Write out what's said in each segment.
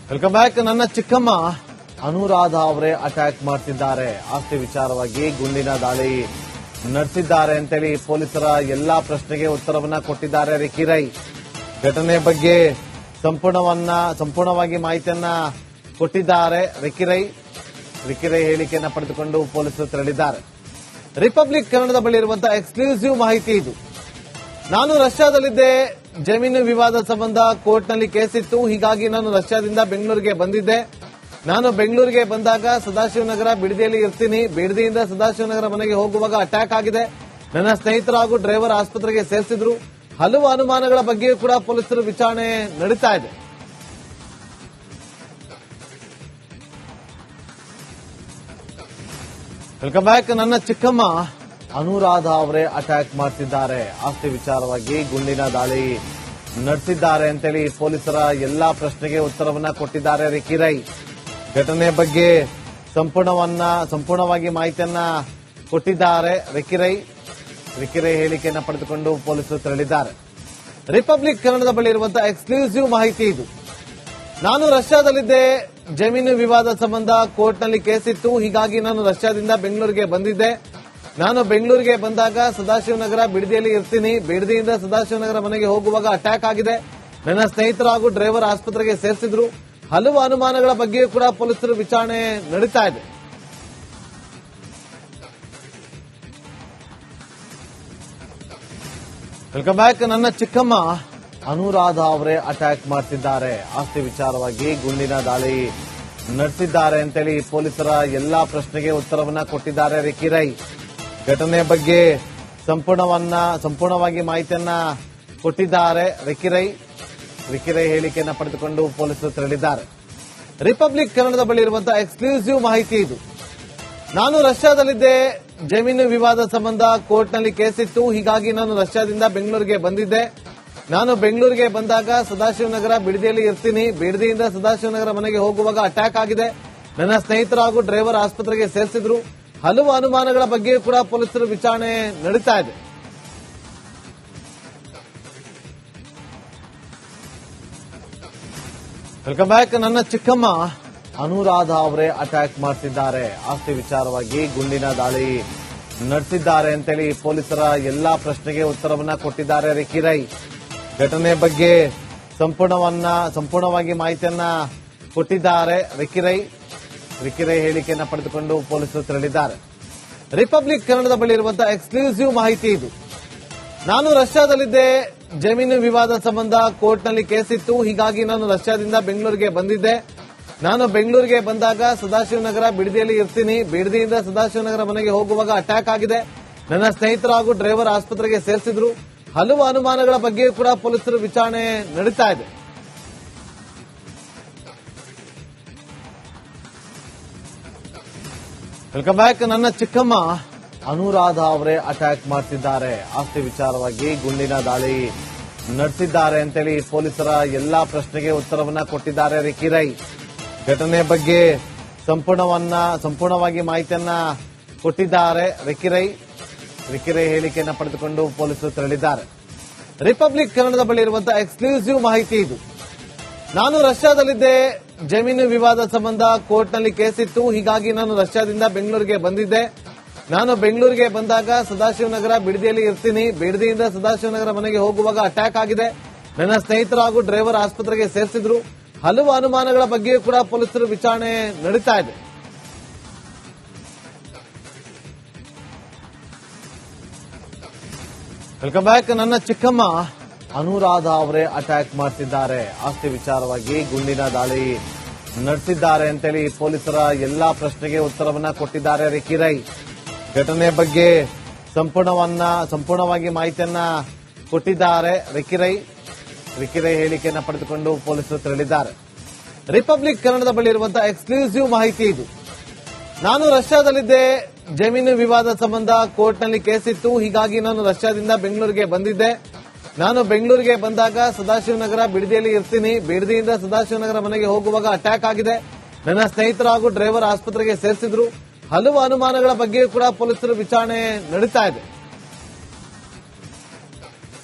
Welcome back. ನನ್ನ ಚಿಕ್ಕಮ್ಮ ಅನುರಾಧ ಅವರೇ ಅಟ್ಯಾಕ್ ಮಾಡ್ತಿದ್ದಾರೆ. ಆಸ್ತಿ ವಿಚಾರವಾಗಿ ಗುಂಡಿನ ದಾಳಿ ನಡೆಸಿದ್ದಾರೆ ಅಂತೇಳಿ ಪೊಲೀಸರ ಎಲ್ಲಾ ಪ್ರಶ್ನೆಗೆ ಉತ್ತರವನ್ನ ಕೊಟ್ಟಿದ್ದಾರೆ ರಿಕ್ಕಿ ರೈ. ಘಟನೆ ಬಗ್ಗೆ ಸಂಪೂರ್ಣವಾಗಿ ಮಾಹಿತಿಯನ್ನ ಕೊಟ್ಟಿದ್ದಾರೆ ರಿಕ್ಕಿ ರೈ ಹೇಳಿಕೆಯನ್ನ ಪಡೆದುಕೊಂಡು ಪೊಲೀಸರು ತೆರಳಿದ್ದಾರೆ. ರಿಪಬ್ಲಿಕ್ ಕನ್ನಡದ ಬಳಿ ಇರುವಂತಹ ಎಕ್ಸ್ಕ್ಲೂಸಿವ್ ಮಾಹಿತಿ ಇದು. ನಾನು ರಷ್ಯಾದಲ್ಲಿದ್ದೆ. ಜಮೀನು ವಿವಾದ ಸಂಬಂಧ ಕೋರ್ಟ್ನಲ್ಲಿ ಕೇಸಿತ್ತು. ಹೀಗಾಗಿ ನಾನು ರಷ್ಯಾದಿಂದ ಬೆಂಗಳೂರಿಗೆ ಬಂದಿದ್ದೆ. ನಾನು ಬೆಂಗಳೂರಿಗೆ ಬಂದಾಗ ಸದಾಶಿವನಗರ ಬಿಡದಿಯಲ್ಲಿ ಇರ್ತೀನಿ. ಬಿಡದಿಯಿಂದ ಸದಾಶಿವನಗರ ಮನೆಗೆ ಹೋಗುವಾಗ ಅಟ್ಯಾಕ್ ಆಗಿದೆ. ನನ್ನ ಸ್ನೇಹಿತರು ಹಾಗೂ ಡ್ರೈವರ್ ಆಸ್ಪತ್ರೆಗೆ ಸೇರಿಸಿದ್ರು. ಹಲವು ಅನುಮಾನಗಳ ಬಗ್ಗೆಯೂ ಕೂಡ ಪೊಲೀಸರು ವಿಚಾರಣೆ ನಡೀತಾ ಇದೆ. Welcome back. ನನ್ನ ಚಿಕ್ಕಮ್ಮ ಅನುರಾಧ ಅವರೇ ಅಟ್ಯಾಕ್ ಮಾಡ್ತಿದ್ದಾರೆ. ಆಸ್ತಿ ವಿಚಾರವಾಗಿ ಗುಂಡಿನ ದಾಳಿ ನಡೆಸಿದ್ದಾರೆ ಅಂತೇಳಿ ಪೊಲೀಸರ ಎಲ್ಲಾ ಪ್ರಶ್ನೆಗೆ ಉತ್ತರವನ್ನ ಕೊಟ್ಟಿದ್ದಾರೆ ರಿಕ್ಕಿ ರೈ. ಘಟನೆ ಬಗ್ಗೆ ಸಂಪೂರ್ಣವಾಗಿ ಮಾಹಿತಿಯನ್ನ ಕೊಟ್ಟಿದ್ದಾರೆ ರಿಕ್ಕಿ ರೈ ಹೇಳಿಕೆಯನ್ನ ಪಡೆದುಕೊಂಡು ಪೊಲೀಸರು ತೆರಳಿದ್ದಾರೆ. ರಿಪಬ್ಲಿಕ್ ಕನ್ನಡದ ಬಳಿ ಇರುವಂತಹ ಎಕ್ಸ್ಕ್ಲೂಸಿವ್ ಮಾಹಿತಿ ಇದು. ನಾನು ರಷ್ಯಾದಲ್ಲಿದ್ದೆ. ಜಮೀನು ವಿವಾದ ಸಂಬಂಧ ಕೋರ್ಟ್ನಲ್ಲಿ ಕೇಸಿತ್ತು. ಹೀಗಾಗಿ ನಾನು ರಷ್ಯಾದಿಂದ ಬೆಂಗಳೂರಿಗೆ ಬಂದಿದ್ದೆ. ನಾನು ಬೆಂಗಳೂರಿಗೆ ಬಂದಾಗ ಸದಾಶಿವನಗರ ಬಿಡದಿಯಲ್ಲಿ ಇರ್ತೀನಿ. ಬಿಡದಿಯಿಂದ ಸದಾಶಿವನಗರ ಮನೆಗೆ ಹೋಗುವಾಗ ಅಟ್ಯಾಕ್ ಆಗಿದೆ. ನನ್ನ ಸ್ನೇಹಿತರು ಹಾಗೂ ಡ್ರೈವರ್ ಆಸ್ಪತ್ರೆಗೆ ಸೇರಿಸಿದ್ರು. ಹಲವು ಅನುಮಾನಗಳ ಬಗ್ಗೆಯೂ ಕೂಡ ಪೊಲೀಸರು ವಿಚಾರಣೆ ನಡೀತಾ ಇದೆ. Welcome back. ನನ್ನ ಚಿಕ್ಕಮ್ಮ ಅನುರಾಧ ಅವರೇ ಅಟ್ಯಾಕ್ ಮಾಡ್ತಿದ್ದಾರೆ. ಆಸ್ತಿ ವಿಚಾರವಾಗಿ ಗುಂಡಿನ ದಾಳಿ ನಡೆಸಿದ್ದಾರೆ ಅಂತೇಳಿ ಪೊಲೀಸರ ಎಲ್ಲಾ ಪ್ರಶ್ನೆಗೆ ಉತ್ತರವನ್ನ ಕೊಟ್ಟಿದ್ದಾರೆ ರಿಕ್ಕಿ ರೈ. ಘಟನೆ ಬಗ್ಗೆ ಸಂಪೂರ್ಣವಾಗಿ ಮಾಹಿತಿಯನ್ನ ಕೊಟ್ಟಿದ್ದಾರೆ ರಿಕ್ಕಿ ರೈ ಹೇಳಿಕೆಯನ್ನ ಪಡೆದುಕೊಂಡು ಪೊಲೀಸರು ತೆರಳಿದ್ದಾರೆ. ರಿಪಬ್ಲಿಕ್ ಕನ್ನಡದ ಬಳಿ ಇರುವಂತಹ ಎಕ್ಸ್ಕ್ಲೂಸಿವ್ ಮಾಹಿತಿ ಇದು. ನಾನು ರಷ್ಯಾದಲ್ಲಿದ್ದೆ. ಜಮೀನು ವಿವಾದ ಸಂಬಂಧ ಕೋರ್ಟ್ನಲ್ಲಿ ಕೇಸಿತ್ತು. ಹೀಗಾಗಿ ನಾನು ರಷ್ಯಾದಿಂದ ಬೆಂಗಳೂರಿಗೆ ಬಂದಿದ್ದೆ. ನಾನು ಬೆಂಗಳೂರಿಗೆ ಬಂದಾಗ ಸದಾಶಿವನಗರ ಬಿಡದಿಯಲ್ಲಿ ಇರ್ತೀನಿ. ಬಿಡದಿಯಿಂದ ಸದಾಶಿವನಗರ ಮನೆಗೆ ಹೋಗುವಾಗ ಅಟ್ಯಾಕ್ ಆಗಿದೆ. ನನ್ನ ಸ್ನೇಹಿತರು ಹಾಗೂ ಡ್ರೈವರ್ ಆಸ್ಪತ್ರೆಗೆ ಸೇರಿಸಿದ್ರು. ಹಲವು ಅನುಮಾನಗಳ ಬಗ್ಗೆಯೂ ಕೂಡ ಪೊಲೀಸರು ವಿಚಾರಣೆ ನಡೀತಾ ಇದೆ. Welcome back. ನನ್ನ ಚಿಕ್ಕಮ್ಮ ಅನುರಾಧ ಅವರೇ ಅಟ್ಯಾಕ್ ಮಾಡ್ತಿದ್ದಾರೆ. ಆಸ್ತಿ ವಿಚಾರವಾಗಿ ಗುಂಡಿನ ದಾಳಿ ನಡೆಸಿದ್ದಾರೆ ಅಂತೇಳಿ ಪೊಲೀಸರ ಎಲ್ಲಾ ಪ್ರಶ್ನೆಗೆ ಉತ್ತರವನ್ನ ಕೊಟ್ಟಿದ್ದಾರೆ ರಿಕ್ಕಿ ರೈ. ಘಟನೆ ಬಗ್ಗೆ ಸಂಪೂರ್ಣವಾಗಿ ಮಾಹಿತಿಯನ್ನ ಕೊಟ್ಟಿದ್ದಾರೆ ರಿಕ್ಕಿ ರೈ ಹೇಳಿಕೆಯನ್ನ ಪಡೆದುಕೊಂಡು ಪೊಲೀಸರು ತೆರಳಿದ್ದಾರೆ. ರಿಪಬ್ಲಿಕ್ ಕನ್ನಡದ ಬಳಿ ಇರುವಂತಹ ಎಕ್ಸ್ಕ್ಲೂಸಿವ್ ಮಾಹಿತಿ ಇದು. ನಾನು ರಷ್ಯಾದಲ್ಲಿದ್ದೆ. ಜಮೀನು ವಿವಾದ ಸಂಬಂಧ ಕೋರ್ಟ್ನಲ್ಲಿ ಕೇಸಿತ್ತು. ಹೀಗಾಗಿ ನಾನು ರಷ್ಯಾದಿಂದ ಬೆಂಗಳೂರಿಗೆ ಬಂದಿದ್ದೆ. ನಾನು ಬೆಂಗಳೂರಿಗೆ ಬಂದಾಗ ಸದಾಶಿವನಗರ ಬಿಡದಿಯಲ್ಲಿ ಇರ್ತೀನಿ. ಬಿಡದಿಯಿಂದ ಸದಾಶಿವನಗರ ಮನೆಗೆ ಹೋಗುವಾಗ ಅಟ್ಯಾಕ್ ಆಗಿದೆ. ನನ್ನ ಸ್ನೇಹಿತರು ಹಾಗೂ ಡ್ರೈವರ್ ಆಸ್ಪತ್ರೆಗೆ ಸೇರಿಸಿದ್ರು. ಹಲವು ಅನುಮಾನಗಳ ಬಗ್ಗೆಯೂ ಕೂಡ ಪೊಲೀಸರು ವಿಚಾರಣೆ ನಡೀತಾ ಇದೆ. Welcome back. ನನ್ನ ಚಿಕ್ಕಮ್ಮ ಅನುರಾಧ ಅವರೇ ಅಟ್ಯಾಕ್ ಮಾಡ್ತಿದ್ದಾರೆ. ಆಸ್ತಿ ವಿಚಾರವಾಗಿ ಗುಂಡಿನ ದಾಳಿ ನಡೆಸಿದ್ದಾರೆ ಅಂತೇಳಿ ಪೊಲೀಸರ ಎಲ್ಲಾ ಪ್ರಶ್ನೆಗೆ ಉತ್ತರವನ್ನ ಕೊಟ್ಟಿದ್ದಾರೆ ರಿಕ್ಕಿ ರೈ. ಘಟನೆ ಬಗ್ಗೆ ಸಂಪೂರ್ಣವಾಗಿ ಮಾಹಿತಿಯನ್ನ ಕೊಟ್ಟಿದ್ದಾರೆ ರಿಕ್ಕಿ ರೈ ಹೇಳಿಕೆಯನ್ನ ಪಡೆದುಕೊಂಡು ಪೊಲೀಸರು ತೆರಳಿದ್ದಾರೆ. ರಿಪಬ್ಲಿಕ್ ಕನ್ನಡದ ಬಳಿ ಇರುವಂತಹ ಎಕ್ಸ್ಕ್ಲೂಸಿವ್ ಮಾಹಿತಿ ಇದು. ನಾನು ರಷ್ಯಾದಲ್ಲಿದ್ದೆ. ಜಮೀನು ವಿವಾದ ಸಂಬಂಧ ಕೋರ್ಟ್ನಲ್ಲಿ ಕೇಸಿತ್ತು. ಹೀಗಾಗಿ ನಾನು ರಷ್ಯಾದಿಂದ ಬೆಂಗಳೂರಿಗೆ ಬಂದಿದ್ದೆ. ನಾನು ಬೆಂಗಳೂರಿಗೆ ಬಂದಾಗ ಸದಾಶಿವನಗರ ಬಿಡದಿಯಲ್ಲಿ ಇರ್ತೀನಿ. ಬಿಡದಿಯಿಂದ ಸದಾಶಿವನಗರ ಮನೆಗೆ ಹೋಗುವಾಗ ಅಟ್ಯಾಕ್ ಆಗಿದೆ. ನನ್ನ ಸ್ನೇಹಿತರು ಹಾಗೂ ಡ್ರೈವರ್ ಆಸ್ಪತ್ರೆಗೆ ಸೇರಿಸಿದ್ರು. ಹಲವು ಅನುಮಾನಗಳ ಬಗ್ಗೆಯೂ ಕೂಡ ಪೊಲೀಸರು ವಿಚಾರಣೆ ನಡೀತಾ ಇದೆ. Welcome back. ನನ್ನ ಚಿಕ್ಕಮ್ಮ ಅನುರಾಧ ಅವರೇ ಅಟ್ಯಾಕ್ ಮಾಡ್ತಿದ್ದಾರೆ. ಆಸ್ತಿ ವಿಚಾರವಾಗಿ ಗುಂಡಿನ ದಾಳಿ ನಡೆಸಿದ್ದಾರೆ ಅಂತೇಳಿ ಪೊಲೀಸರ ಎಲ್ಲಾ ಪ್ರಶ್ನೆಗೆ ಉತ್ತರವನ್ನ ಕೊಟ್ಟಿದ್ದಾರೆ ರಿಕ್ಕಿ ರೈ. ಘಟನೆ ಬಗ್ಗೆ ಸಂಪೂರ್ಣವಾಗಿ ಮಾಹಿತಿಯನ್ನ ಕೊಟ್ಟಿದ್ದಾರೆ ರಿಕ್ಕಿ ರೈ ಹೇಳಿಕೆಯನ್ನ ಪಡೆದುಕೊಂಡು ಪೊಲೀಸರು ತೆರಳಿದ್ದಾರೆ. ರಿಪಬ್ಲಿಕ್ ಕನ್ನಡದ ಬಳಿ ಇರುವಂತಹ ಎಕ್ಸ್ಕ್ಲೂಸಿವ್ ಮಾಹಿತಿ ಇದು. ನಾನು ರಷ್ಯಾದಲ್ಲಿದ್ದೆ. ಜಮೀನು ವಿವಾದ ಸಂಬಂಧ ಕೋರ್ಟ್ನಲ್ಲಿ ಕೇಸಿತ್ತು. ಹೀಗಾಗಿ ನಾನು ರಷ್ಯಾದಿಂದ ಬೆಂಗಳೂರಿಗೆ ಬಂದಿದ್ದೆ. ನಾನು ಬೆಂಗಳೂರಿಗೆ ಬಂದಾಗ ಸದಾಶಿವನಗರ ಬಿಡದಿಯಲ್ಲಿ ಇರ್ತೀನಿ. ಬಿಡದಿಯಿಂದ ಸದಾಶಿವನಗರ ಮನೆಗೆ ಹೋಗುವಾಗ ಅಟ್ಯಾಕ್ ಆಗಿದೆ. ನನ್ನ ಸ್ನೇಹಿತರು ಹಾಗೂ ಡ್ರೈವರ್ ಆಸ್ಪತ್ರೆಗೆ ಸೇರಿಸಿದ್ರು. ಹಲವು ಅನುಮಾನಗಳ ಬಗ್ಗೆಯೂ ಕೂಡ ಪೊಲೀಸರು ವಿಚಾರಣೆ ನಡೀತಾ ಇದೆ.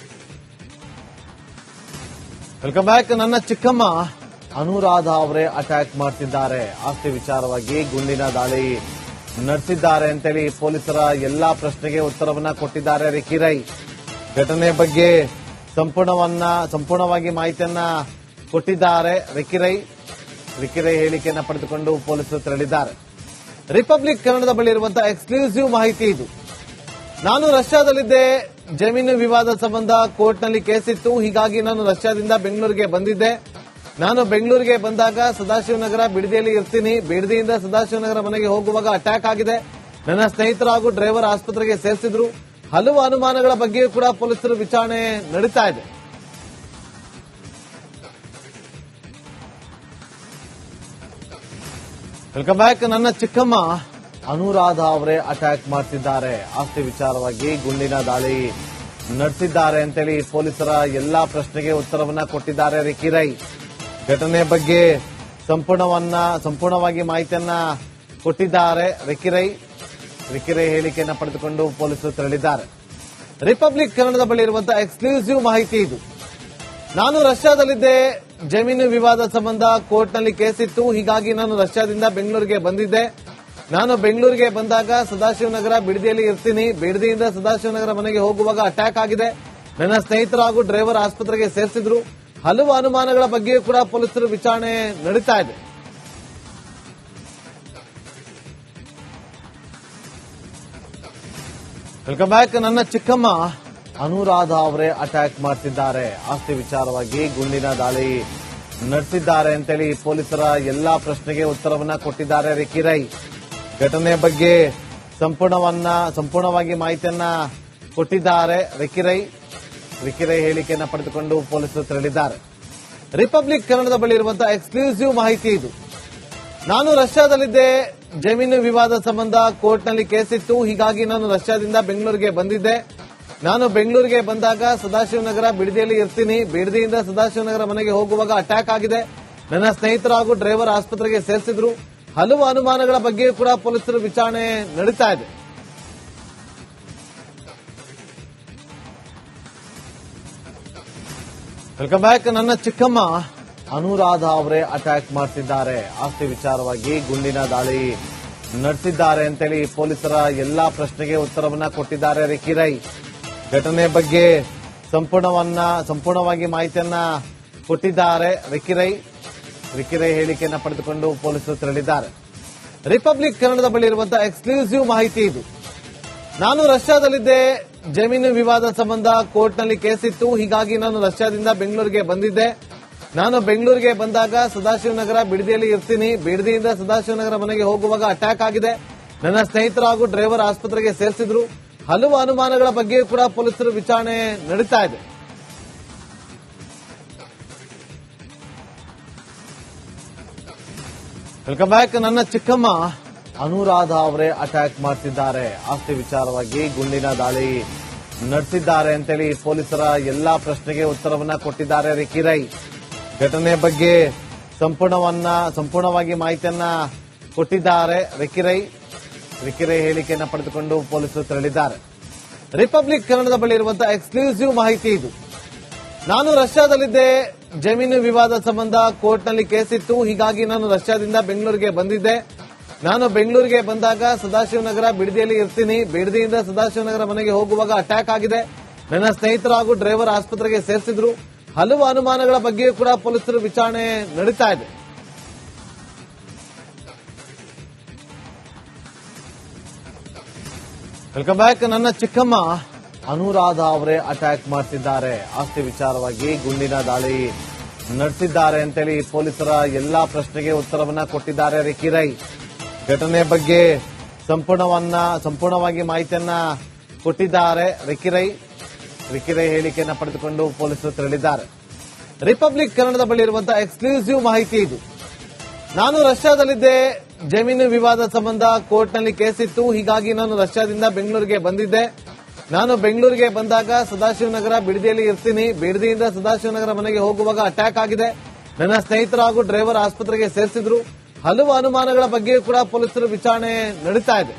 Welcome back. ನನ್ನ ಚಿಕ್ಕಮ್ಮ ಅನುರಾಧ ಅವರೇ ಅಟ್ಯಾಕ್ ಮಾಡ್ತಿದ್ದಾರೆ. ಆಸ್ತಿ ವಿಚಾರವಾಗಿ ಗುಂಡಿನ ದಾಳಿ ನಡೆಸಿದ್ದಾರೆ ಅಂತೇಳಿ ಪೊಲೀಸರ ಎಲ್ಲಾ ಪ್ರಶ್ನೆಗೆ ಉತ್ತರವನ್ನ ಕೊಟ್ಟಿದ್ದಾರೆ ರಿಕ್ಕಿ ರೈ. ಘಟನೆ ಬಗ್ಗೆ ಸಂಪೂರ್ಣವಾಗಿ ಮಾಹಿತಿಯನ್ನ ಕೊಟ್ಟಿದ್ದಾರೆ ರಿಕ್ಕಿ ರೈ. ಹೇಳಿಕೆಯನ್ನ ಪಡೆದುಕೊಂಡು ಪೊಲೀಸರು ತೆರಳಿದ್ದಾರೆ. ರಿಪಬ್ಲಿಕ್ ಕನ್ನಡದ ಬಳಿ ಇರುವಂತಹ ಎಕ್ಸ್ಕ್ಲೂಸಿವ್ ಮಾಹಿತಿ ಇದು. ನಾನು ರಷ್ಯಾದಲ್ಲಿದ್ದೆ. ಜಮೀನು ವಿವಾದ ಸಂಬಂಧ ಕೋರ್ಟ್ನಲ್ಲಿ ಕೇಸಿತ್ತು. ಹೀಗಾಗಿ ನಾನು ರಷ್ಯಾದಿಂದ ಬೆಂಗಳೂರಿಗೆ ಬಂದಿದ್ದೆ. ನಾನು ಬೆಂಗಳೂರಿಗೆ ಬಂದಾಗ ಸದಾಶಿವನಗರ ಬಿಡದಿಯಲ್ಲಿ ಇರ್ತೀನಿ. ಬಿಡದಿಯಿಂದ ಸದಾಶಿವನಗರ ಮನೆಗೆ ಹೋಗುವಾಗ ಅಟ್ಯಾಕ್ ಆಗಿದೆ. ನನ್ನ ಸ್ನೇಹಿತರು ಹಾಗೂ ಡ್ರೈವರ್ ಆಸ್ಪತ್ರೆಗೆ ಸೇರಿಸಿದ್ರು. ಹಲವು ಅನುಮಾನಗಳ ಬಗ್ಗೆಯೂ ಕೂಡ ಪೊಲೀಸರು ವಿಚಾರಣೆ ನಡೀತಾ ಇದೆ. Welcome back. ನನ್ನ ಚಿಕ್ಕಮ್ಮ ಅನುರಾಧ ಅವರೇ ಅಟ್ಯಾಕ್ ಮಾಡ್ತಿದ್ದಾರೆ. ಆಸ್ತಿ ವಿಚಾರವಾಗಿ ಗುಂಡಿನ ದಾಳಿ ನಡೆಸಿದ್ದಾರೆ ಅಂತೇಳಿ ಪೊಲೀಸರ ಎಲ್ಲಾ ಪ್ರಶ್ನೆಗೆ ಉತ್ತರವನ್ನ ಕೊಟ್ಟಿದ್ದಾರೆ ರಿಕ್ಕಿ ರೈ. ಘಟನೆ ಬಗ್ಗೆ ಸಂಪೂರ್ಣವಾಗಿ ಮಾಹಿತಿಯನ್ನ ಕೊಟ್ಟಿದ್ದಾರೆ ರಿಕ್ಕಿ ರೈ. ಹೇಳಿಕೆಯನ್ನ ಪಡೆದುಕೊಂಡು ಪೊಲೀಸರು ತೆರಳಿದ್ದಾರೆ. ರಿಪಬ್ಲಿಕ್ ಕನ್ನಡದ ಬಳಿ ಇರುವಂತಹ ಎಕ್ಸ್ಕ್ಲೂಸಿವ್ ಮಾಹಿತಿ ಇದು. ನಾನು ರಷ್ಯಾದಲ್ಲಿದ್ದೆ. ಜಮೀನು ವಿವಾದ ಸಂಬಂಧ ಕೋರ್ಟ್ನಲ್ಲಿ ಕೇಸಿತ್ತು. ಹೀಗಾಗಿ ನಾನು ರಷ್ಯಾದಿಂದ ಬೆಂಗಳೂರಿಗೆ ಬಂದಿದ್ದೆ. ನಾನು ಬೆಂಗಳೂರಿಗೆ ಬಂದಾಗ ಸದಾಶಿವನಗರ ಬಿಡದಿಯಲ್ಲಿ ಇರ್ತೀನಿ. ಬಿಡದಿಯಿಂದ ಸದಾಶಿವನಗರ ಮನೆಗೆ ಹೋಗುವಾಗ ಅಟ್ಯಾಕ್ ಆಗಿದೆ. ನನ್ನ ಸ್ನೇಹಿತರು ಹಾಗೂ ಡ್ರೈವರ್ ಆಸ್ಪತ್ರೆಗೆ ಸೇರಿಸಿದ್ರು. ಹಲವು ಅನುಮಾನಗಳ ಬಗ್ಗೆಯೂ ಕೂಡ ಪೊಲೀಸರು ವಿಚಾರಣೆ ನಡೀತಾ ಇದೆ. Welcome back. ನನ್ನ ಚಿಕ್ಕಮ್ಮ ಅನುರಾಧ ಅವರೇ ಅಟ್ಯಾಕ್ ಮಾಡ್ತಿದ್ದಾರೆ. ಆಸ್ತಿ ವಿಚಾರವಾಗಿ ಗುಂಡಿನ ದಾಳಿ ನಡೆಸಿದ್ದಾರೆ ಅಂತೇಳಿ ಪೊಲೀಸರ ಎಲ್ಲಾ ಪ್ರಶ್ನೆಗೆ ಉತ್ತರವನ್ನ ಕೊಟ್ಟಿದ್ದಾರೆ ರಿಕ್ಕಿ ರೈ. ಘಟನೆ ಬಗ್ಗೆ ಸಂಪೂರ್ಣವಾಗಿ ಮಾಹಿತಿಯನ್ನ ಕೊಟ್ಟಿದ್ದಾರೆ ರಿಕ್ಕಿ ರೈ. ಹೇಳಿಕೆಯನ್ನ ಪಡೆದುಕೊಂಡು ಪೊಲೀಸರು ತೆರಳಿದ್ದಾರೆ. ರಿಪಬ್ಲಿಕ್ ಕನ್ನಡದ ಬಳಿ ಇರುವಂತಹ ಎಕ್ಸ್ಕ್ಲೂಸಿವ್ ಮಾಹಿತಿ ಇದು. ನಾನು ರಷ್ಯಾದಲ್ಲಿದ್ದೆ. ಜಮೀನು ವಿವಾದ ಸಂಬಂಧ ಕೋರ್ಟ್ನಲ್ಲಿ ಕೇಸಿತ್ತು. ಹೀಗಾಗಿ ನಾನು ರಷ್ಯಾದಿಂದ ಬೆಂಗಳೂರಿಗೆ ಬಂದಿದ್ದೆ. ನಾನು ಬೆಂಗಳೂರಿಗೆ ಬಂದಾಗ ಸದಾಶಿವನಗರ ಬಿಡದಿಯಲ್ಲಿ ಇರ್ತೀನಿ. ಬಿಡದಿಯಿಂದ ಸದಾಶಿವನಗರ ಮನೆಗೆ ಹೋಗುವಾಗ ಅಟ್ಯಾಕ್ ಆಗಿದೆ. ನನ್ನ ಸ್ನೇಹಿತರು ಹಾಗೂ ಡ್ರೈವರ್ ಆಸ್ಪತ್ರೆಗೆ ಸೇರಿಸಿದ್ರು. ಹಲವು ಅನುಮಾನಗಳ ಬಗ್ಗೆಯೂ ಕೂಡ ಪೊಲೀಸರು ವಿಚಾರಣೆ ನಡೀತಾ ಇದೆ. Welcome back. ನನ್ನ ಚಿಕ್ಕಮ್ಮ ಅನುರಾಧ ಅವರೇ ಅಟ್ಯಾಕ್ ಮಾಡ್ತಿದ್ದಾರೆ. ಆಸ್ತಿ ವಿಚಾರವಾಗಿ ಗುಂಡಿನ ದಾಳಿ ನಡೆಸಿದ್ದಾರೆ ಅಂತೇಳಿ ಪೊಲೀಸರ ಎಲ್ಲಾ ಪ್ರಶ್ನೆಗೆ ಉತ್ತರವನ್ನ ಕೊಟ್ಟಿದ್ದಾರೆ ರಿಕ್ಕಿ ರೈ. ಘಟನೆ ಬಗ್ಗೆ ಸಂಪೂರ್ಣವಾಗಿ ಮಾಹಿತಿಯನ್ನ ಕೊಟ್ಟಿದ್ದಾರೆ ರಿಕ್ಕಿ ರೈ. ಹೇಳಿಕೆಯನ್ನ ಪಡೆದುಕೊಂಡು ಪೊಲೀಸರು ತೆರಳಿದ್ದಾರೆ. ರಿಪಬ್ಲಿಕ್ ಕನ್ನಡದ ಬಳಿ ಇರುವಂತಹ ಎಕ್ಸ್ಕ್ಲೂಸಿವ್ ಮಾಹಿತಿ ಇದು. ನಾನು ರಷ್ಯಾದಲ್ಲಿದ್ದೆ. ಜಮೀನು ವಿವಾದ ಸಂಬಂಧ ಕೋರ್ಟ್ನಲ್ಲಿ ಕೇಸಿತ್ತು. ಹೀಗಾಗಿ ನಾನು ರಷ್ಯಾದಿಂದ ಬೆಂಗಳೂರಿಗೆ ಬಂದಿದ್ದೆ. ನಾನು ಬೆಂಗಳೂರಿಗೆ ಬಂದಾಗ ಸದಾಶಿವನಗರ ಬಿಡದಿಯಲ್ಲಿ ಇರ್ತೀನಿ. ಬಿಡದಿಯಿಂದ ಸದಾಶಿವನಗರ ಮನೆಗೆ ಹೋಗುವಾಗ ಅಟ್ಯಾಕ್ ಆಗಿದೆ. ನನ್ನ ಸ್ನೇಹಿತರು ಹಾಗೂ ಡ್ರೈವರ್ ಆಸ್ಪತ್ರೆಗೆ ಸೇರಿಸಿದ್ರು. ಹಲವು ಅನುಮಾನಗಳ ಬಗ್ಗೆಯೂ ಕೂಡ ಪೊಲೀಸರು ವಿಚಾರಣೆ ನಡೀತಾ ಇದೆ. Welcome back. ನನ್ನ ಚಿಕ್ಕಮ್ಮ ಅನುರಾಧ ಅವರೇ ಅಟ್ಯಾಕ್ ಮಾಡ್ತಿದ್ದಾರೆ. ಆಸ್ತಿ ವಿಚಾರವಾಗಿ ಗುಂಡಿನ ದಾಳಿ ನಡೆಸಿದ್ದಾರೆ ಅಂತೇಳಿ ಪೊಲೀಸರ ಎಲ್ಲಾ ಪ್ರಶ್ನೆಗೆ ಉತ್ತರವನ್ನ ಕೊಟ್ಟಿದ್ದಾರೆ ರಿಕ್ಕಿ ರೈ. ಘಟನೆ ಬಗ್ಗೆ ಸಂಪೂರ್ಣವಾಗಿ ಮಾಹಿತಿಯನ್ನ ಕೊಟ್ಟಿದ್ದಾರೆ ರಿಕ್ಕಿ ರೈ. ಹೇಳಿಕೆಯನ್ನ ಪಡೆದುಕೊಂಡು ಪೊಲೀಸರು ತೆರಳಿದ್ದಾರೆ. ರಿಪಬ್ಲಿಕ್ ಕನ್ನಡದ ಬಳಿ ಇರುವಂತಹ ಎಕ್ಸ್ಕ್ಲೂಸಿವ್ ಮಾಹಿತಿ ಇದು. ನಾನು ರಷ್ಯಾದಲ್ಲಿದ್ದೆ. ಜಮೀನು ವಿವಾದ ಸಂಬಂಧ ಕೋರ್ಟ್ನಲ್ಲಿ ಕೇಸಿತ್ತು. ಹೀಗಾಗಿ ನಾನು ರಷ್ಯಾದಿಂದ ಬೆಂಗಳೂರಿಗೆ ಬಂದಿದ್ದೆ. ನಾನು ಬೆಂಗಳೂರಿಗೆ ಬಂದಾಗ ಸದಾಶಿವನಗರ ಬಿಡದಿಯಲ್ಲಿ ಇರ್ತೀನಿ. ಬಿಡದಿಯಿಂದ ಸದಾಶಿವನಗರ ಮನೆಗೆ ಹೋಗುವಾಗ ಅಟ್ಯಾಕ್ ಆಗಿದೆ. ನನ್ನ ಸ್ನೇಹಿತರು ಹಾಗೂ ಡ್ರೈವರ್ ಆಸ್ಪತ್ರೆಗೆ ಸೇರಿಸಿದ್ರು. ಹಲವು ಅನುಮಾನಗಳ ಬಗ್ಗೆಯೂ ಕೂಡ ಪೊಲೀಸರು ವಿಚಾರಣೆ ನಡೀತಾ ಇದೆ. Welcome back. ನನ್ನ ಚಿಕ್ಕಮ್ಮ ಅನುರಾಧ ಅವರೇ ಅಟ್ಯಾಕ್ ಮಾಡ್ತಿದ್ದಾರೆ. ಆಸ್ತಿ ವಿಚಾರವಾಗಿ ಗುಂಡಿನ ದಾಳಿ ನಡೆಸಿದ್ದಾರೆ ಅಂತೇಳಿ ಪೊಲೀಸರ ಎಲ್ಲಾ ಪ್ರಶ್ನೆಗೆ ಉತ್ತರವನ್ನ ಕೊಟ್ಟಿದ್ದಾರೆ ರಿಕ್ಕಿ ರೈ. ಘಟನೆ ಬಗ್ಗೆ ಸಂಪೂರ್ಣವಾಗಿ ಮಾಹಿತಿಯನ್ನ ಕೊಟ್ಟಿದ್ದಾರೆ ರಿಕ್ಕಿ ರೈ. ಹೇಳಿಕೆಯನ್ನ ಪಡೆದುಕೊಂಡು ಪೊಲೀಸರು ತೆರಳಿದ್ದಾರೆ. ರಿಪಬ್ಲಿಕ್ ಕನ್ನಡದ ಬಳಿ ಇರುವಂತಹ ಎಕ್ಸ್ಕ್ಲೂಸಿವ್ ಮಾಹಿತಿ ಇದು. ನಾನು ರಷ್ಯಾದಲ್ಲಿದ್ದೆ. ಜಮೀನು ವಿವಾದ ಸಂಬಂಧ ಕೋರ್ಟ್ನಲ್ಲಿ ಕೇಸಿತ್ತು. ಹೀಗಾಗಿ ನಾನು ರಷ್ಯಾದಿಂದ ಬೆಂಗಳೂರಿಗೆ ಬಂದಿದ್ದೆ. ನಾನು ಬೆಂಗಳೂರಿಗೆ ಬಂದಾಗ ಸದಾಶಿವನಗರ ಬಿಡದಿಯಲ್ಲಿ ಇರ್ತೀನಿ. ಬಿಡದಿಯಿಂದ ಸದಾಶಿವನಗರ ಮನೆಗೆ ಹೋಗುವಾಗ ಅಟ್ಯಾಕ್ ಆಗಿದೆ. ನನ್ನ ಸ್ನೇಹಿತರು ಹಾಗೂ ಡ್ರೈವರ್ ಆಸ್ಪತ್ರೆಗೆ ಸೇರಿಸಿದ್ರು. ಹಲವು ಅನುಮಾನಗಳ ಬಗ್ಗೆಯೂ ಕೂಡ ಪೊಲೀಸರು ವಿಚಾರಣೆ ನಡೀತಾ ಇದೆ.